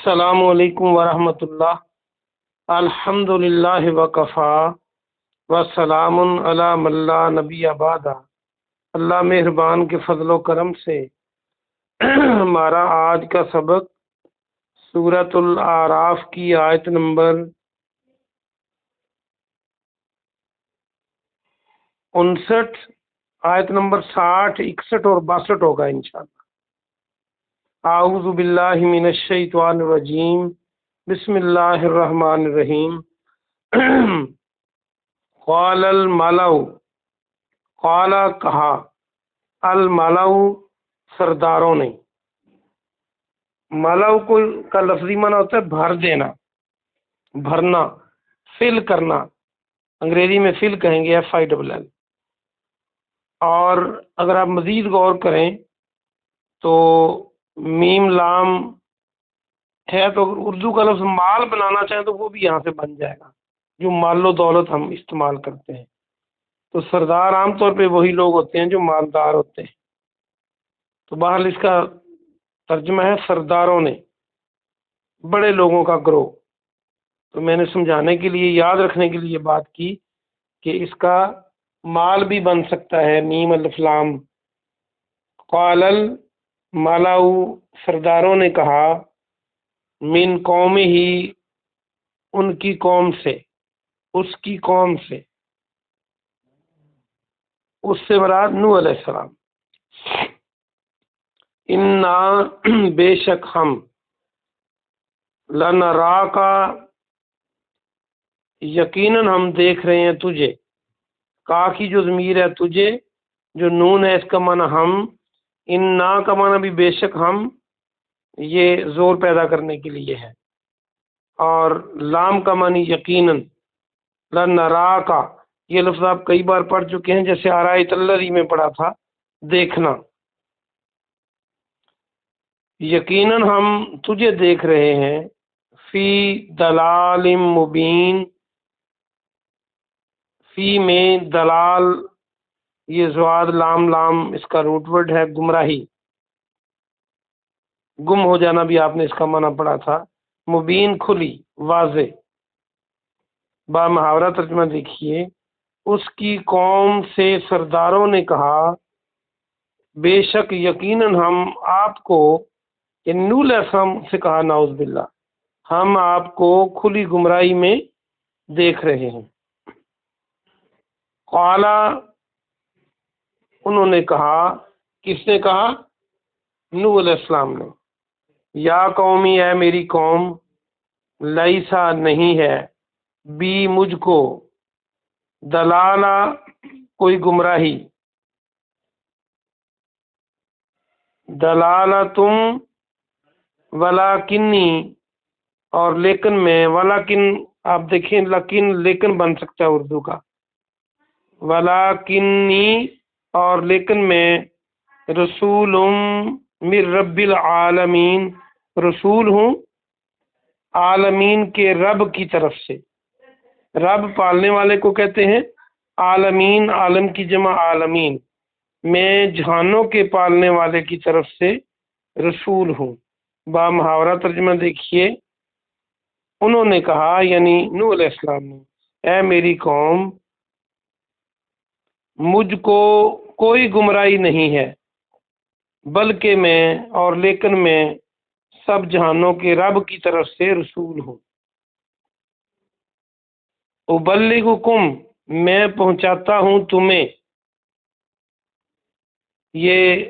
السلام علیکم ورحمۃ اللہ۔ الحمد للہ وکفا وسلام علی من لا نبی بعد۔ اللہ مہربان کے فضل و کرم سے ہمارا آج کا سبق سورۃ الاعراف کی آیت نمبر 59، آیت نمبر 60، 61 اور 62 ہوگا انشاءاللہ۔ اعوذ باللہ من الشیطان الرجیم، بسم اللہ الرحمن الرحیم۔ قال الملأ، قال کہا، الملأ سرداروں نے۔ ملأ کو کا لفظی معنی ہوتا ہے بھر دینا، بھرنا، فل کرنا۔ انگریزی میں فل کہیں گے FILL۔ اور اگر آپ مزید غور کریں تو میم لام ہے، تو اگر اردو کا لفظ مال بنانا چاہیں تو وہ بھی یہاں سے بن جائے گا، جو مال و دولت ہم استعمال کرتے ہیں۔ تو سردار عام طور پہ وہی لوگ ہوتے ہیں جو مالدار ہوتے ہیں۔ تو بہرحال اس کا ترجمہ ہے سرداروں نے، بڑے لوگوں کا گروہ۔ تو میں نے سمجھانے کے لیے، یاد رکھنے کے لیے یہ بات کی کہ اس کا مال بھی بن سکتا ہے، میم الف لام۔ قال الملأ، سرداروں نے کہا، من قوم ہی، ان کی قوم سے، اس کی قوم سے، اس سے مراد نوح علیہ السلام۔ انا، بے شک ہم، لنراک، یقیناً ہم دیکھ رہے ہیں تجھے۔ کا کی جو ضمیر ہے تجھے، جو نون ہے اس کا معنی ہم، انا کا معنی بھی بے شک ہم، یہ زور پیدا کرنے کے لیے ہے۔ اور لام کا معنی یقیناً، لنراک، یہ لفظ آپ کئی بار پڑھ چکے ہیں، جیسے آرایت الذی میں پڑھا تھا، دیکھنا۔ یقیناً ہم تجھے دیکھ رہے ہیں، فی دلال مبین، فی میں دلال، یہ زواد لام لام اس کا روٹ ورڈ ہے، گمراہی، گم ہو جانا بھی آپ نے اس کا معنی پڑھا تھا۔ مبین، کھلی، واضح۔ با محاورہ ترجمہ دیکھیے، اس کی قوم سے سرداروں نے کہا، بے شک یقیناً ہم آپ کو، نوح علیہ السلام سے کہا، نعوذ باللہ، ہم آپ کو کھلی گمراہی میں دیکھ رہے ہیں۔ قال، انہوں نے کہا، کس نے کہا؟ نوح علیہ السلام نے۔ یا قومی، اے میری قوم، لیسا نہیں ہے، بی مجھ کو، دلالہ کوئی گمراہی، دلالہ تم، ولاکنی، اور لیکن میں، ولاکن آپ دیکھیں، لیکن بن سکتا ہے اردو کا، ولاکنی، اور لیکن میں، رسول من رب العالمین، رسول ہوں عالمین کے رب کی طرف سے۔ رب پالنے والے کو کہتے ہیں، عالمین، عالم کی جمع عالمین، میں جہانوں کے پالنے والے کی طرف سے رسول ہوں۔ با محاورہ ترجمہ دیکھیے، انہوں نے کہا، یعنی نوح علیہ السلام نے، اے میری قوم، مجھ کو کوئی گمراہی نہیں ہے، بلکہ میں، اور لیکن میں، سب جہانوں کے رب کی طرف سے رسول ہوں۔ ابلغکم، میں پہنچاتا ہوں تمہیں۔ یہ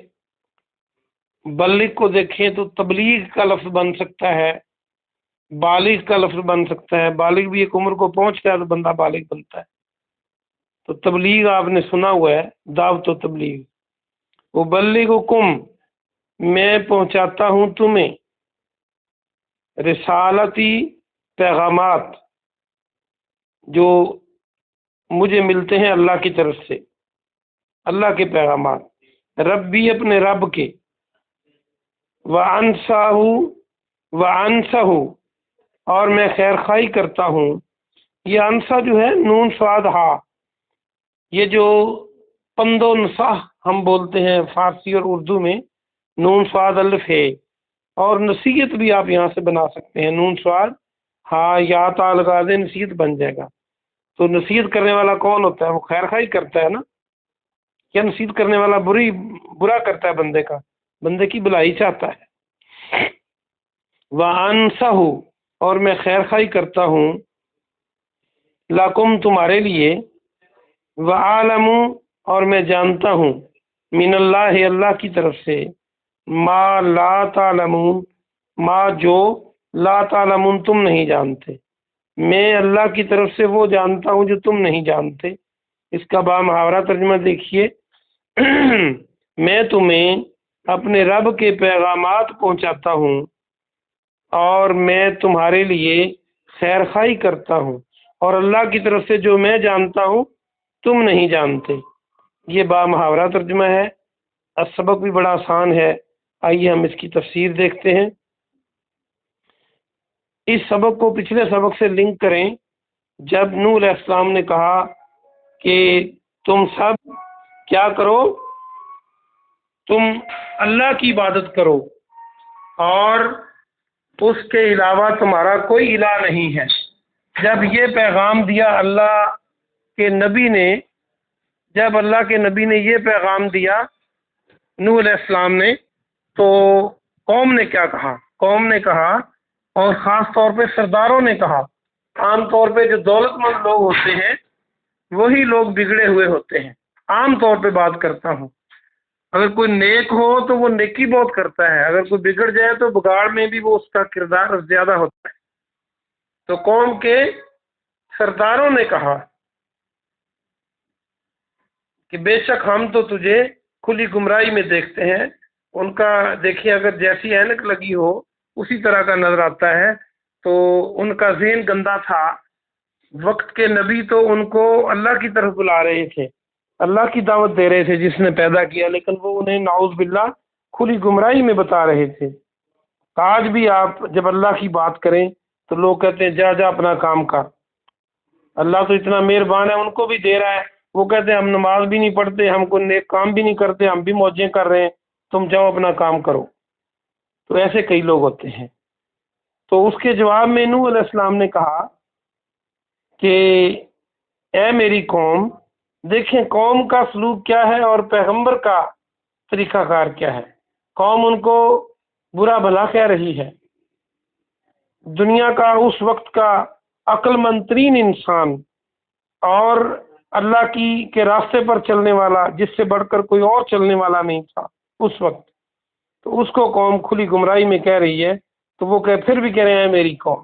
بلغ کو دیکھیں تو تبلیغ کا لفظ بن سکتا ہے، بالغ کا لفظ بن سکتا ہے۔ بالغ بھی ایک عمر کو پہنچتا ہے تو بندہ بالغ بنتا ہے۔ تو تبلیغ آپ نے سنا ہوا ہے، دعوت و تبلیغ۔ ابلغکم، میں پہنچاتا ہوں تمہیں، رسالتی، پیغامات جو مجھے ملتے ہیں اللہ کی طرف سے، اللہ کے پیغامات، ربی، اپنے رب کے، وَأَنْسَهُ، اور میں خیر خواہی کرتا ہوں۔ یہ انسا جو ہے، نون صاد ہا، یہ جو پند و نصح ہم بولتے ہیں فارسی اور اردو میں، نون صاد الف ہے، اور نصیحت بھی آپ یہاں سے بنا سکتے ہیں، نون سواد ہاں یا تا لگا دیں، نصیحت بن جائے گا۔ تو نصیحت کرنے والا کون ہوتا ہے؟ وہ خیر خواہی کرتا ہے نا، یا نصیحت کرنے والا برا کرتا ہے بندے کی بھلائی چاہتا ہے۔ وَأَنْصَحُ اور میں خیر خواہی کرتا ہوں، لَكُمْ تمہارے لیے، وَأَعْلَمُ اور میں جانتا ہوں، من اللہ اللہ کی طرف سے، ما لا تعلمون ما جو لا تعلمون تم نہیں جانتے، میں اللہ کی طرف سے وہ جانتا ہوں جو تم نہیں جانتے۔ اس کا بامحاورہ ترجمہ دیکھیے، میں تمہیں اپنے رب کے پیغامات پہنچاتا ہوں اور میں تمہارے لیے خیر خواہی کرتا ہوں، اور اللہ کی طرف سے جو میں جانتا ہوں تم نہیں جانتے۔ یہ بامحاورہ ترجمہ ہے۔ سبق بھی بڑا آسان ہے، آئیے ہم اس کی تفسیر دیکھتے ہیں۔ اس سبق کو پچھلے سبق سے لنک کریں۔ جب نوح علیہ السلام نے کہا کہ تم سب کیا کرو، تم اللہ کی عبادت کرو اور اس کے علاوہ تمہارا کوئی الہ نہیں ہے۔ جب یہ پیغام دیا اللہ کے نبی نے، جب اللہ کے نبی نے یہ پیغام دیا نوح علیہ السلام نے، تو قوم نے کیا کہا؟ قوم نے کہا، اور خاص طور پہ سرداروں نے کہا۔ عام طور پہ جو دولت مند لوگ ہوتے ہیں وہی لوگ بگڑے ہوئے ہوتے ہیں۔ عام طور پہ بات کرتا ہوں، اگر کوئی نیک ہو تو وہ نیکی بہت کرتا ہے، اگر کوئی بگڑ جائے تو بگاڑ میں بھی وہ اس کا کردار زیادہ ہوتا ہے۔ تو قوم کے سرداروں نے کہا کہ بے شک ہم تو تجھے کھلی گمراہی میں دیکھتے ہیں۔ ان کا دیکھیے، اگر جیسی اینک لگی ہو اسی طرح کا نظر آتا ہے۔ تو ان کا ذہن گندا تھا۔ وقت کے نبی تو ان کو اللہ کی طرف بلا رہے تھے، اللہ کی دعوت دے رہے تھے جس نے پیدا کیا، لیکن وہ انہیں نعوذ باللہ کھلی گمراہی میں بتا رہے تھے۔ آج بھی آپ جب اللہ کی بات کریں تو لوگ کہتے ہیں جا اپنا کام کر، اللہ تو اتنا مہربان ہے، ان کو بھی دے رہا ہے۔ وہ کہتے ہیں ہم نماز بھی نہیں پڑھتے، ہم کو نیک کام بھی نہیں کرتے، ہم بھی موجیں کر رہے ہیں، تم جاؤ اپنا کام کرو۔ تو ایسے کئی لوگ ہوتے ہیں۔ تو اس کے جواب میں نوح علیہ السلام نے کہا کہ اے میری قوم، دیکھیں قوم کا سلوک کیا ہے اور پیغمبر کا طریقہ کار کیا ہے۔ قوم ان کو برا بھلا کہہ رہی ہے۔ دنیا کا اس وقت کا عقل مند ترین انسان اور اللہ کے راستے پر چلنے والا، جس سے بڑھ کر کوئی اور چلنے والا نہیں تھا اس وقت، تو اس کو قوم کھلی گمراہی میں کہہ رہی ہے۔ تو وہ پھر بھی کہہ رہے ہیں میری قوم،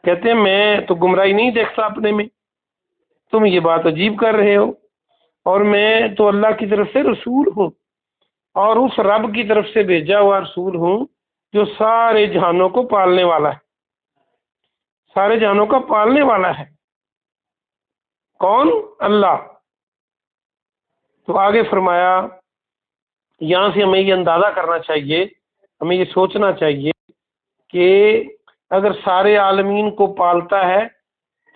کہتے ہیں میں تو گمراہی نہیں دیکھتا اپنے میں، تم یہ بات عجیب کر رہے ہو، اور میں تو اللہ کی طرف سے رسول ہوں، اور اس رب کی طرف سے بھیجا ہوا رسول ہوں جو سارے جہانوں کو پالنے والا ہے، سارے جہانوں کا پالنے والا ہے۔ کون؟ اللہ۔ تو آگے فرمایا، یہاں سے ہمیں یہ اندازہ کرنا چاہیے، ہمیں یہ سوچنا چاہیے کہ اگر سارے عالمین کو پالتا ہے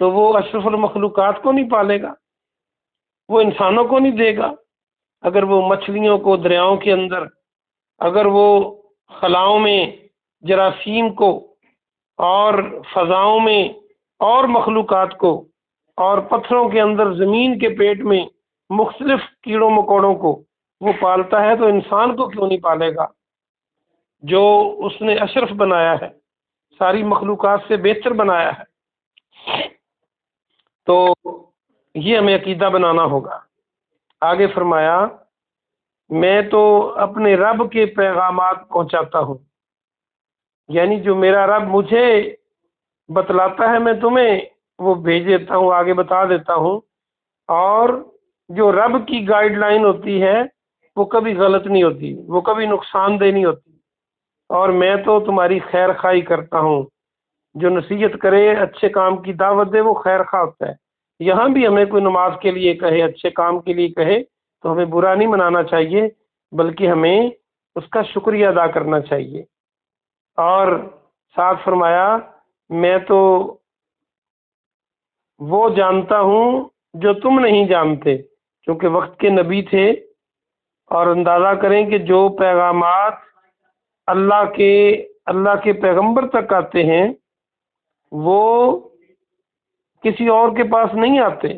تو وہ اشرف المخلوقات کو نہیں پالے گا، وہ انسانوں کو نہیں دے گا؟ اگر وہ مچھلیوں کو دریاؤں کے اندر، اگر وہ خلاؤں میں جراثیم کو، اور فضاؤں میں اور مخلوقات کو، اور پتھروں کے اندر زمین کے پیٹ میں مختلف کیڑوں مکوڑوں کو وہ پالتا ہے، تو انسان کو کیوں نہیں پالے گا جو اس نے اشرف بنایا ہے، ساری مخلوقات سے بہتر بنایا ہے؟ تو یہ ہمیں عقیدہ بنانا ہوگا۔ آگے فرمایا، میں تو اپنے رب کے پیغامات پہنچاتا ہوں، یعنی جو میرا رب مجھے بتلاتا ہے میں تمہیں وہ بھیج دیتا ہوں، آگے بتا دیتا ہوں۔ اور جو رب کی گائیڈ لائن ہوتی ہے وہ کبھی غلط نہیں ہوتی، وہ کبھی نقصان دہ نہیں ہوتی۔ اور میں تو تمہاری خیر خواہی کرتا ہوں، جو نصیحت کرے، اچھے کام کی دعوت دے، وہ خیر خواہ ہوتا ہے۔ یہاں بھی ہمیں کوئی نماز کے لیے کہے، اچھے کام کے لیے کہے تو ہمیں برا نہیں منانا چاہیے، بلکہ ہمیں اس کا شکریہ ادا کرنا چاہیے۔ اور ساتھ فرمایا، میں تو وہ جانتا ہوں جو تم نہیں جانتے، کیونکہ وقت کے نبی تھے۔ اور اندازہ کریں کہ جو پیغامات اللہ کے پیغمبر تک آتے ہیں، وہ کسی اور کے پاس نہیں آتے۔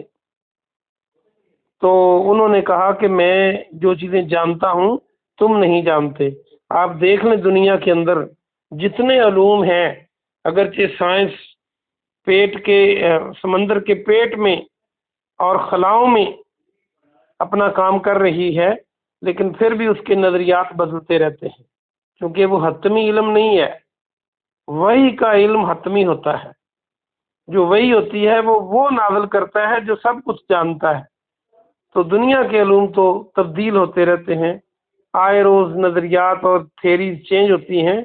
تو انہوں نے کہا کہ میں جو چیزیں جانتا ہوں تم نہیں جانتے۔ آپ دیکھ لیں دنیا کے اندر جتنے علوم ہیں، اگرچہ سائنس سمندر کے پیٹ میں اور خلاؤں میں اپنا کام کر رہی ہے، لیکن پھر بھی اس کے نظریات بدلتے رہتے ہیں، کیونکہ وہ حتمی علم نہیں ہے۔ وحی کا علم حتمی ہوتا ہے، جو وحی ہوتی ہے وہ نازل کرتا ہے جو سب کچھ جانتا ہے۔ تو دنیا کے علوم تو تبدیل ہوتے رہتے ہیں، آئے روز نظریات اور تھیریز چینج ہوتی ہیں۔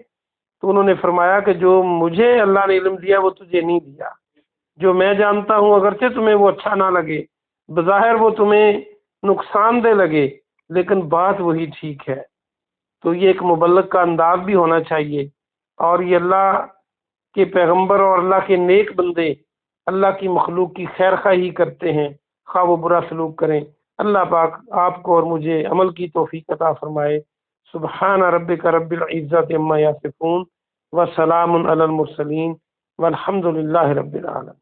تو انہوں نے فرمایا کہ جو مجھے اللہ نے علم دیا وہ تجھے نہیں دیا۔ جو میں جانتا ہوں اگرچہ تمہیں وہ اچھا نہ لگے، بظاہر وہ تمہیں نقصان دہ لگے، لیکن بات وہی ٹھیک ہے۔ تو یہ ایک مبلغ کا انداز بھی ہونا چاہیے، اور یہ اللہ کے پیغمبر اور اللہ کے نیک بندے اللہ کی مخلوق کی خیر خواہی کرتے ہیں، خواہ وہ برا سلوک کریں۔ اللہ پاک آپ کو اور مجھے عمل کی توفیق عطا فرمائے۔ سبحان ربک رب العزت عما یصفون وسلام علی المرسلین والحمد للہ رب العالمین۔